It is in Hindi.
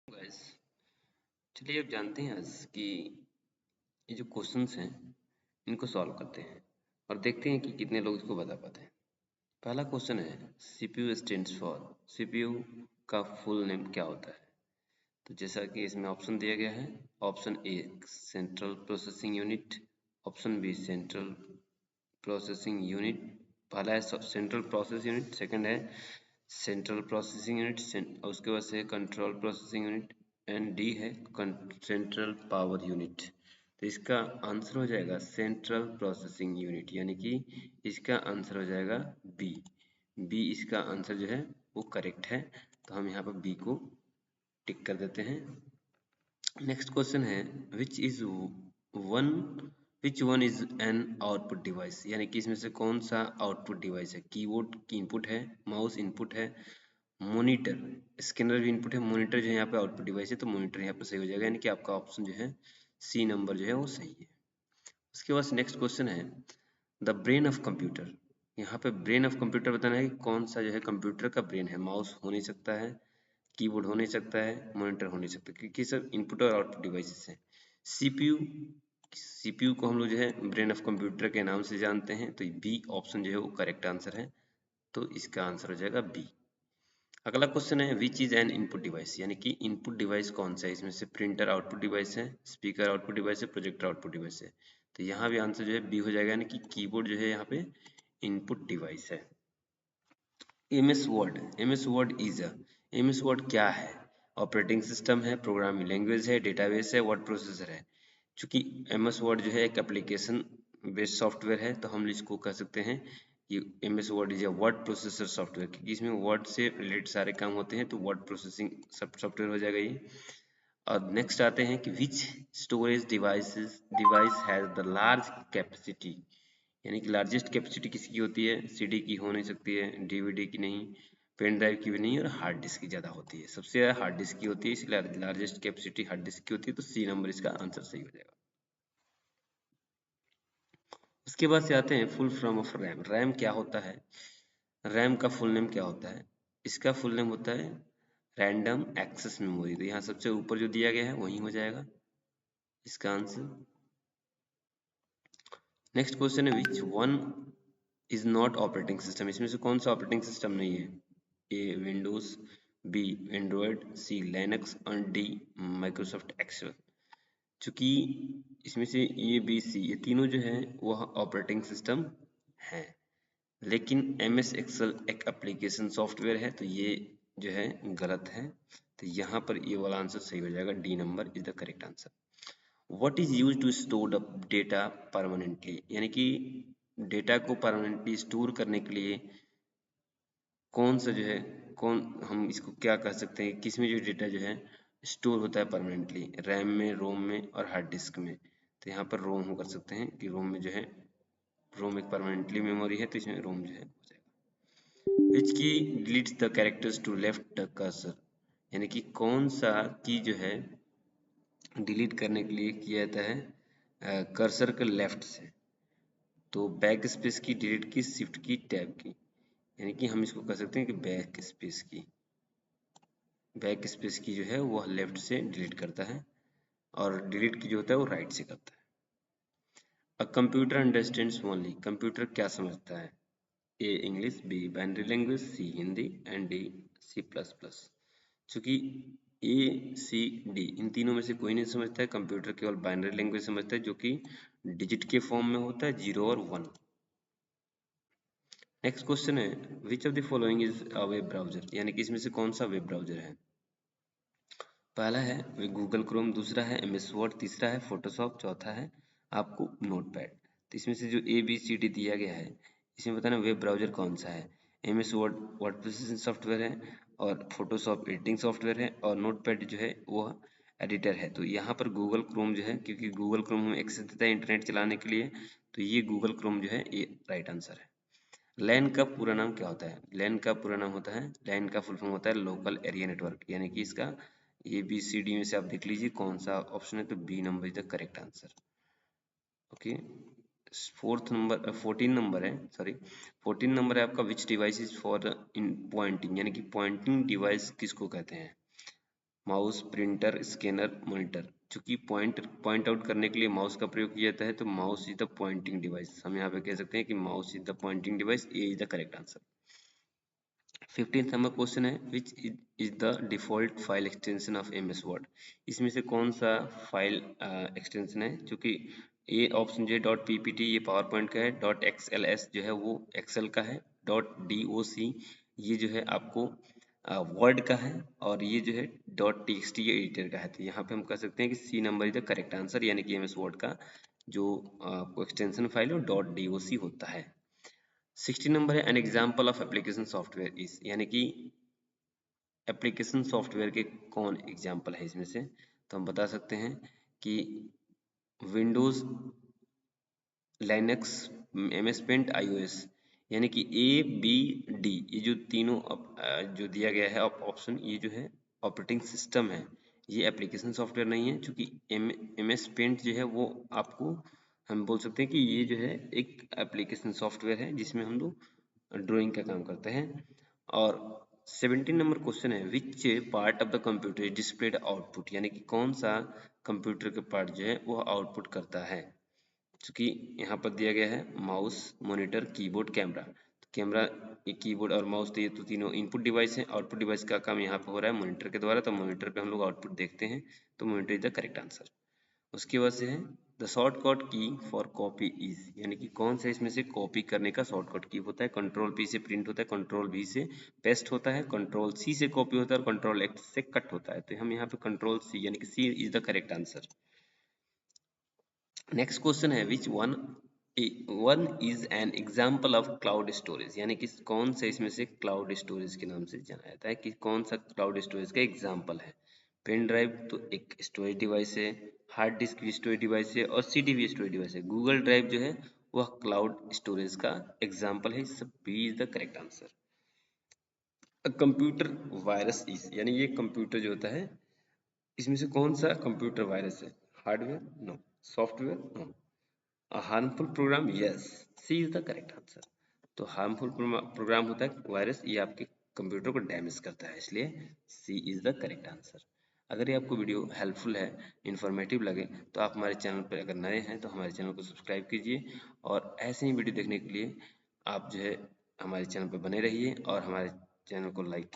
गाइस, चलिए अब जानते हैं आज कि ये जो क्वेश्चंस हैं इनको सॉल्व करते हैं और देखते हैं कि कितने लोग इसको बता पाते हैं। पहला क्वेश्चन है सीपीयू स्टैंड्स फॉर। सीपीयू का फुल नेम क्या होता है? तो जैसा कि इसमें ऑप्शन दिया गया है, option A central processing unit, option B central processing unit. पहला है सेंट्रल प्रोसेस यूनिट, सेकंड है सेंट्रल प्रोसेसिंग यूनिट और उसके बाद से control processing unit and D है सेंट्रल पावर यूनिट। तो इसका आंसर हो जाएगा सेंट्रल प्रोसेसिंग यूनिट, यानी कि इसका आंसर हो जाएगा बी। बी इसका आंसर जो है वो करेक्ट है, तो हम यहाँ पर बी को टिक कर देते हैं। नेक्स्ट क्वेश्चन है one which one is an output device, यानी कि इसमें से कौन सा आउटपुट डिवाइस है? कीबोर्ड की इनपुट है, माउस इनपुट है, मॉनिटर स्कैनर भी इनपुट है, मॉनिटर जो है यहाँ पे आउटपुट डिवाइस है, तो मॉनिटर यहाँ पे सही हो जाएगा, यानी कि आपका ऑप्शन जो है सी नंबर जो है वो सही है। उसके बाद नेक्स्ट क्वेश्चन है द ब्रेन ऑफ कंप्यूटर। यहाँ पे ब्रेन ऑफ कंप्यूटर बताना है कि कौन सा जो है कंप्यूटर का ब्रेन है। माउस हो नहीं सकता है, कीबोर्ड हो नहीं सकता है, मॉनिटर हो नहीं सकता, क्योंकि सब इनपुट और आउटपुट डिवाइसेस हैं। सीपीयू सीपीयू को हम लोग जो है ब्रेन ऑफ कंप्यूटर के नाम से जानते हैं, तो बी ऑप्शन जो है वो करेक्ट आंसर है, तो इसका आंसर हो जाएगा बी। अगला क्वेश्चन है which is an input device, यानी कि इनपुट डिवाइस कौन सा है? इसमें से प्रिंटर आउटपुट डिवाइस है, स्पीकर आउटपुट डिवाइस है, प्रोजेक्टर आउटपुट डिवाइस है, तो यहाँ भी आंसर जो है बी हो जाएगा, यानी कि कीबोर्ड जो है यहाँ पे इनपुट डिवाइस है। MS word, MS word is MS word क्या है? ऑपरेटिंग सिस्टम है, प्रोग्रामिंग लैंग्वेज है, डेटाबेस है, वर्ड प्रोसेसर है। चूंकि एमएस वर्ड जो है एक एप्लीकेशन बेस्ड सॉफ्टवेयर है, तो हम इसको कह सकते हैं कि MS word is a word processor software, क्योंकि इसमें वर्ड से रिलेटेड सारे काम होते हैं, तो वर्ड प्रोसेसिंग सॉफ्टवेयर हो जाएगा ये। और नेक्स्ट आते हैं कि which storage device has the large capacity, यानी कि लार्जेस्ट कैपेसिटी किसकी होती है? सीडी की हो नहीं सकती है, डीवीडी की नहीं, पेन ड्राइव की भी नहीं, और हार्ड डिस्क की ज़्यादा होती है। सबसे ज़्यादा हार्ड डिस्क की होती है, इसलिए लार्जेस्ट कैपेसिटी हार्ड डिस्क की होती है, तो सी नंबर इसका आंसर सही हो जाएगा। उसके बाद से आते हैं full form of RAM. RAM क्या होता है? रैम का फुल नेम क्या होता है? इसका फुल नेम होता है रैंडम एक्सेस मेमोरी। तो यहाँ सबसे ऊपर जो दिया गया है वही हो जाएगा इसका आंसर। नेक्स्ट क्वेश्चन है which one is not operating system. इसमें से कौन सा ऑपरेटिंग सिस्टम नहीं है? ए विंडोज, बी एंड्रॉयड, सी लिनक्स और डी माइक्रोसॉफ्ट एक्सेल। चूंकि इसमें से ए बी सी ये तीनों जो है वह ऑपरेटिंग सिस्टम है, लेकिन एम एस एक्सेल एक एप्लीकेशन सॉफ्टवेयर है, तो ये जो है गलत है, तो यहाँ पर ये वाला आंसर सही हो जाएगा, D number is the correct answer. What is use to store the data permanently, यानी कि डेटा को परमानेंटली स्टोर करने के लिए कौन सा जो है कौन हम इसको क्या कह सकते हैं, किसमें जो डेटा जो है स्टोर होता है परमानेंटली? रैम में, रोम में और हार्ड डिस्क में। तो यहाँ पर रोम हम कर सकते हैं कि रोम में जो है रोम एक परमानेंटली मेमोरी है, तो इसमें रोम जो है हो जाएगा। Which key deletes the characters to left the cursor, यानी कि कौन सा की जो है डिलीट करने के लिए किया जाता है कर्सर के लेफ्ट से? तो बैक स्पेस की, डिलीट की, शिफ्ट की, टैब की, यानी कि हम इसको कह सकते हैं कि बैक स्पेस की। बैक स्पेस की जो है वो लेफ्ट से डिलीट करता है और डिलीट की जो होता है वो राइट से करता है। A computer understands only, computer क्या समझता है? A English, B binary language, C Hindi and D C plus plus. चूंकि ए सी डी इन तीनों में से कोई नहीं समझता है, कंप्यूटर केवल बाइनरी लैंग्वेज समझता है, जो कि डिजिट के फॉर्म में होता है, 0 और 1। नेक्स्ट क्वेश्चन है which of the following is a web browser, यानी कि इसमें से कौन सा वेब ब्राउजर है? पहला है गूगल क्रोम, दूसरा है एमएस वर्ड, तीसरा है फोटोशॉप, चौथा है आपको नोटपैड। तो इसमें से जो ए बी सी डी दिया गया है, इसमें बताना वेब ब्राउजर कौन सा है। MS word word processing software है, और फोटोशॉप एडिटिंग सॉफ्टवेयर है, और नोटपैड जो है वो एडिटर है। तो यहाँ पर गूगल क्रोम जो है, क्योंकि गूगल क्रोम हमें एक्सेस देता है इंटरनेट चलाने के लिए, तो ये गूगल क्रोम जो है ये राइट आंसर है। लैन का पूरा नाम क्या होता है? लैन का पूरा नाम होता है, लैन का फुल फॉर्म होता है लोकल एरिया नेटवर्क, यानी कि इसका ए बी सी डी में से आप देख लीजिए कौन सा ऑप्शन है, तो B number is the correct answer. Okay, fourth number 14 number है, सॉरी 14 नंबर है आपका which device is for in pointing, यानी कि पॉइंटिंग डिवाइस किसको कहते हैं? Mouse, printer, scanner, monitor. चूंकि पॉइंट आउट करने के लिए माउस का प्रयोग किया जाता है, तो mouse is the pointing device. हम यहाँ पे कह सकते हैं कि mouse is the pointing device. A is the correct answer. 15th number question है which is the default file extension of M S Word. इसमें से कौन सा फाइल एक्सटेंशन है? चूंकि ये ऑप्शन जो है डॉट पीपीटी ये पावर पॉइंट का है, डॉट एक्सएलएस जो है वो एक्सेल का है, डॉट डीओसी ये जो है आपको वर्ड का है, और ये जो है डॉट टीएक्सटी ये एडिटर का है। तो यहाँ पे हम कह सकते हैं कि C number is the correct answer, यानी कि एम एस वर्ड का जो आपको एक्सटेंशन फाइल है वो डॉट डीओसी होता है। 60 नंबर है N example of application software is, यानी कि एप्लीकेशन सॉफ्टवेयर के कौन एग्जाम्पल है इसमें से? तो हम बता सकते हैं कि Windows, Linux, M S paint, iOS। यानी कि ए बी डी ये जो तीनों जो दिया गया है ऑप्शन, ये जो है ऑपरेटिंग सिस्टम है, ये एप्लीकेशन सॉफ्टवेयर नहीं है। क्योंकि एम एस पेंट जो है वो आपको हम बोल सकते हैं कि ये जो है एक एप्लीकेशन सॉफ्टवेयर है जिसमें हम लोग ड्राइंग का काम करते हैं। और 17 नंबर क्वेश्चन है which part of the computer displayed output, यानी कि कौन सा कंप्यूटर का पार्ट जो है वो आउटपुट करता है? चूंकि यहाँ पर दिया गया है माउस, मॉनिटर, कीबोर्ड, कैमरा। तो कैमरा, ये कीबोर्ड और माउस, तो ये तो तीनों इनपुट डिवाइस हैं। आउटपुट डिवाइस का काम यहाँ पे हो रहा है मॉनिटर के द्वारा, तो मॉनिटर पे हम लोग आउटपुट देखते हैं, तो monitor is the correct answer. उसके बाद से है द शॉर्टकट की फॉर कॉपी इज, यानी कि कौन सा इसमें से कॉपी करने का शॉर्टकट की होता है? कंट्रोल पी से प्रिंट होता है, कंट्रोल वी से पेस्ट होता है, कंट्रोल सी से कॉपी होता है, और कंट्रोल एक्स से कट होता है। तो हम यहाँ पे कंट्रोल सी, यानी कि C is the correct answer. Next question है which one is an example of cloud storage, यानी कि कौन सा इसमें से क्लाउड स्टोरेज के नाम से जाना जाता है, कि कौन सा क्लाउड स्टोरेज का एग्जाम्पल है? पेन ड्राइव तो एक स्टोरेज डिवाइस है, हार्ड डिस्क भी स्टोरेज डिवाइस है, और सीडी भी स्टोरेज डिवाइस है। गूगल ड्राइव जो है वह क्लाउड स्टोरेज का एग्जाम्पल है। सब B is the correct answer. Computer virus is, यानी ये कंप्यूटर जो होता है इसमें से कौन सा कंप्यूटर वायरस है? Hardware? No. Software? No. Harmful program? Yes, C is the correct answer. तो हार्मफुल प्रोग्राम होता है वायरस, ये आपके कंप्यूटर को डैमेज करता है, इसलिए सी इज द करेक्ट आंसर। अगर ये आपको वीडियो हेल्पफुल है, इंफॉर्मेटिव लगे, तो आप हमारे चैनल पर अगर नए हैं तो हमारे चैनल को सब्सक्राइब कीजिए, और ऐसे ही वीडियो देखने के लिए आप जो है हमारे चैनल पर बने रहिए, और हमारे चैनल को लाइक कीजिए।